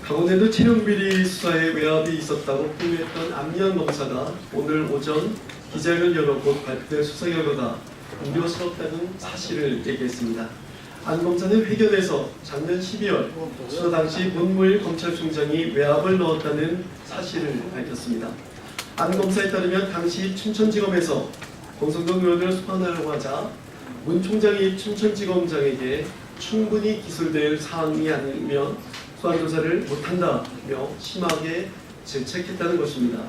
강원도도 채용비리 수사에 외압이 있었다고 폭로했던 안미연 검사가 오늘 오전 기자회견 열어 곧 발표될 수사 결과가 우려스럽다는 사실을 얘기했습니다. 안 검사는 회견에서 작년 12월 수사 당시 문무일 검찰총장이 외압을 넣었다는 사실을 밝혔습니다. 안 검사에 따르면 당시 춘천지검에서 권성동 의원을 소환하려고 하자 문 총장이 춘천지검장에게 충분히 기술될 사항이 아니면 소환조사를 못한다며 심하게 질책했다는 것입니다.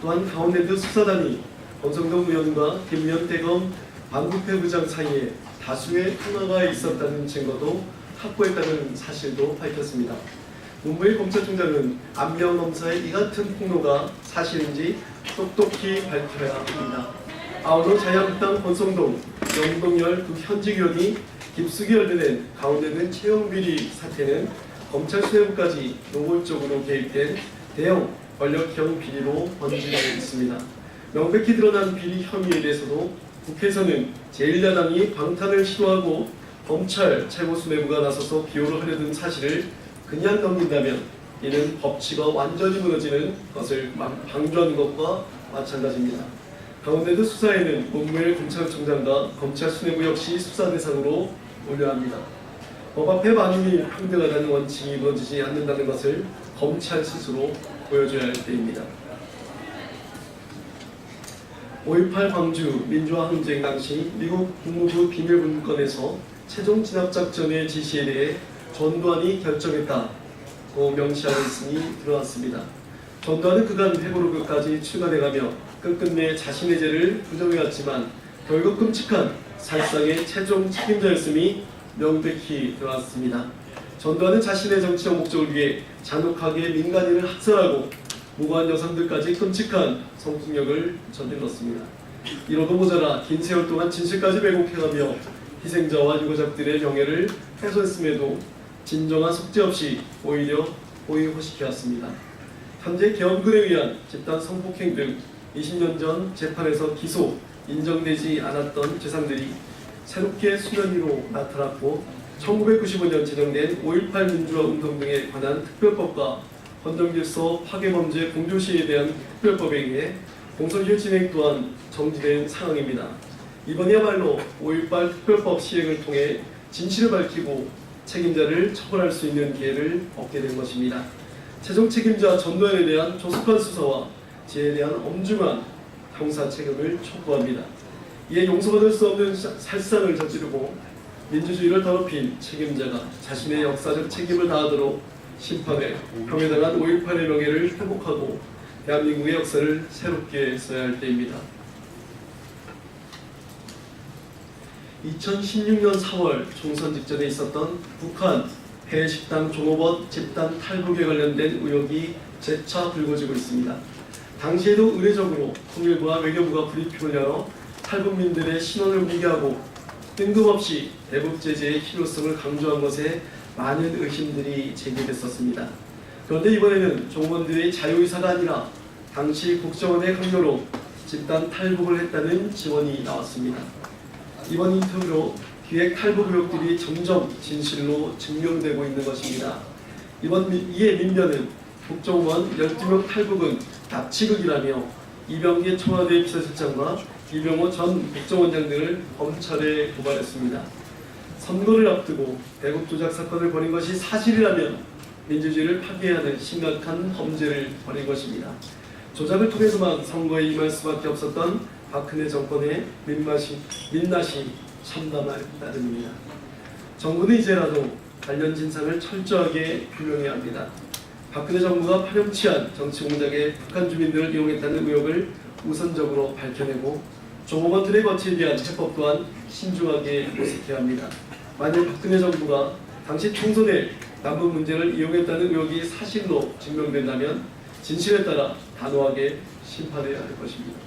또한 강원랜드 수사단이 권성동 의원과 김미연 대검 반부패부장 사이에 다수의 통화가 있었다는 증거도 확보했다는 사실도 밝혔습니다. 문무일 검찰총장은 안미연 검사의 이 같은 폭로가 사실인지 똑똑히 밝혀야 합니다. 아울러 자유한국당 권성동, 영동열 두 현직 의원이 깊숙이 열려낸 강원랜드 채용비리 사태는 검찰 수뇌부까지 노골적으로 개입된 대형 권력형 비리로 번지고 있습니다. 명백히 드러난 비리 혐의에 대해서도 국회에서는 제1야당이 방탄을 시도하고 검찰 최고 수뇌부가 나서서 비호를 하려던 사실을 그냥 넘긴다면 이는 법치가 완전히 무너지는 것을 방조하는 것과 마찬가지입니다. 강원랜드 수사에는 문무일 검찰총장과 검찰 수뇌부 역시 수사 대상으로 올려야 합니다. 법 앞에 만인이 평등하다는 원칙이 무너지지 않는다는 것을 검찰 스스로 보여줘야 할 때입니다. 5.18 광주 민주화 항쟁 당시 미국 국무부 비밀문건에서 최종 진압작전의 지시에 대해 전두환이 결정했다고 명시하고 있으니 드러났습니다. 전두환은 그간 회고록까지 출간해가며 끝끝내 자신의 죄를 부정해왔지만 결국 끔찍한 살상의 최종 책임자였음이 명백히 드러났습니다. 전두환은 자신의 정치적 목적을 위해 잔혹하게 민간인을 학살하고 무고한 여성들까지 끔찍한 성폭력을 저질렀습니다. 이러도 모자라 긴 세월 동안 진실까지 왜곡해가며 희생자와 유가족들의 명예를 훼손했음에도 진정한 속죄 없이 오히려 호의호식해왔습니다. 현재 계엄군에 의한 집단 성폭행 등 20년 전 재판에서 기소, 인정되지 않았던 죄상들이 새롭게 수면 위로 나타났고 1995년 제정된 5.18 민주화 운동 등에 관한 특별법과 헌정질서 파괴범죄 공조시에 대한 특별법에 의해 공소시효 진행 또한 정지된 상황입니다. 이번이야말로 5.18 특별법 시행을 통해 진실을 밝히고 책임자를 처벌할 수 있는 기회를 얻게 된 것입니다. 최종 책임자 전두환에 대한 조속한 수사와 지혜에 대한 엄중한 형사 책임을 촉구합니다. 이에 용서받을 수 없는 살상을 저지르고 민주주의를 더럽힌 책임자가 자신의 역사적 책임을 다하도록 심판해 평해당한 5.18의 명예를 회복하고 대한민국의 역사를 새롭게 써야 할 때입니다. 2016년 4월 총선 직전에 있었던 북한 해외식당 종업원 집단 탈북에 관련된 의혹이 재차 불거지고 있습니다. 당시에도 의례적으로 통일부와 외교부가 브리핑을 열어 탈북민들의 신원을 공개하고 뜬금없이 대북 제재의 필요성을 강조한 것에 많은 의심들이 제기됐었습니다. 그런데 이번에는 종업원들의 자유의사가 아니라 당시 국정원의 강요로 집단 탈북을 했다는 지원이 나왔습니다. 이번 인터뷰로 기획 탈북 의혹들이 점점 진실로 증명되고 있는 것입니다. 이에 민변은 국정원 12명 탈북은 납치극이라며 이병기 청와대 비서실장과 이병호 전 국정원장 등을 검찰에 고발했습니다. 선거를 앞두고 대북 조작 사건을 벌인 것이 사실이라면 민주주의를 파괴하는 심각한 범죄를 벌인 것입니다. 조작을 통해서만 선거에 임할 수밖에 없었던 박근혜 정권의 민낯이 참담할 따름입니다. 정부는 이제라도 관련 진상을 철저하게 규명해야 합니다. 박근혜 정부가 파렴치한 정치 공작에 북한 주민들을 이용했다는 의혹을 우선적으로 밝혀내고 종업원들의 거취에 대한 해법 또한 신중하게 모색해야 합니다. 만약 박근혜 정부가 당시 총선에 남북 문제를 이용했다는 의혹이 사실로 증명된다면 진실에 따라 단호하게 심판해야 할 것입니다.